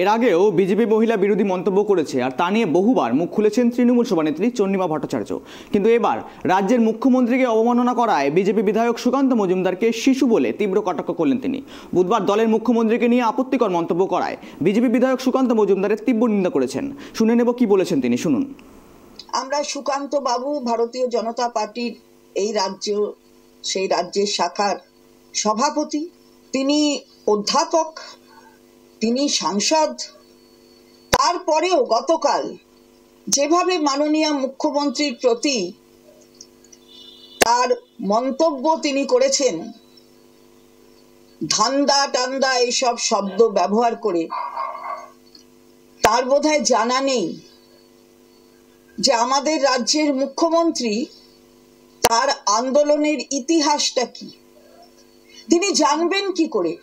এর আগেও বিজেপি মহিলা বিরোধী মন্তব্য করেছে, আর তা নিয়ে বহুবার মুখ খুলেছেন তৃণমূল সভানেত্রী চন্দ্রিমা ভট্টাচার্য। কিন্তু এবার রাজ্যের মুখ্যমন্ত্রীকে অবমাননা করায় বিজেপি বিধায়ক সুকান্ত মজুমদারকে শিশু বলে তীব্র কটাক্ষ করলেন তিনি। বুধবার দলের মুখ্যমন্ত্রীকে নিয়ে আপত্তিকর মন্তব্য করায় বিজেপি বিধায়ক সুকান্ত মজুমদারের তীব্র নিন্দা করেছেন। শুনে নেব কি বলেছেন তিনি, শুনুন। আমরা সুকান্ত বাবু ভারতীয় জনতা পার্টির সেই রাজ্যের শাখার সভাপতি, তিনি অধ্যাপক, তিনি সাংসদ। তারপরেও গতকাল যেভাবে মাননীয় মুখ্যমন্ত্রীর প্রতি তার মন্তব্য তিনি করেছেন, ধান্দা টান্দা এইসব শব্দ ব্যবহার করে, তার বোধহয় জানা নেই যে আমাদের রাজ্যের মুখ্যমন্ত্রী তার আন্দোলনের ইতিহাসটা কি, তিনি জানবেন কি করে?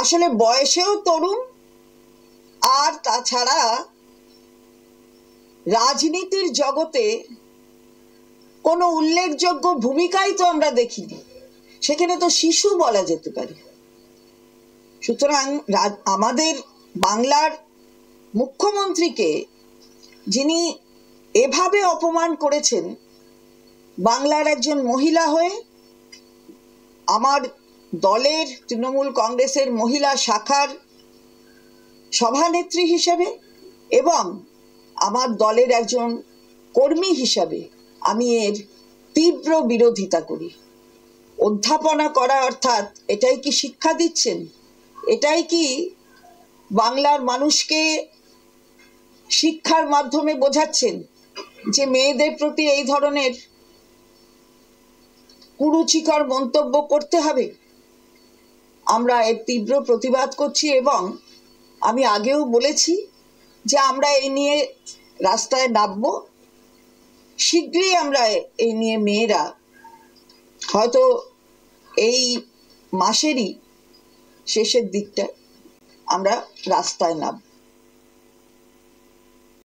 আসলে বয়সেও তরুণ, আর তাছাড়া রাজনীতির জগতে কোনো উল্লেখযোগ্য ভূমিকাই তো আমরা দেখিনি, সেখানে তো শিশু বলা যেতে পারে। সুতরাং আমাদের বাংলার মুখ্যমন্ত্রীকে যিনি এভাবে অপমান করেছেন, বাংলার একজন মহিলা হয়ে, আমার দলের তৃণমূল কংগ্রেসের মহিলা শাখার সভানেত্রী হিসেবে এবং আমার দলের একজন কর্মী হিসাবে আমি এর তীব্র বিরোধিতা করি। অধ্যাপনা করা অর্থাৎ এটাই কি শিক্ষা দিচ্ছেন? এটাই কি বাংলার মানুষকে শিক্ষার মাধ্যমে বোঝাচ্ছেন যে মেয়েদের প্রতি এই ধরনের কুরুচিকর মন্তব্য করতে হবে? আমরা এর তীব্র প্রতিবাদ করছি এবং আমি আগেও বলেছি যে আমরা এই নিয়ে রাস্তায় নামবো। শীঘ্রই আমরা এই নিয়ে মেয়েরা হয়তো এই মাসেরই শেষের দিকটায় আমরা রাস্তায় নামব।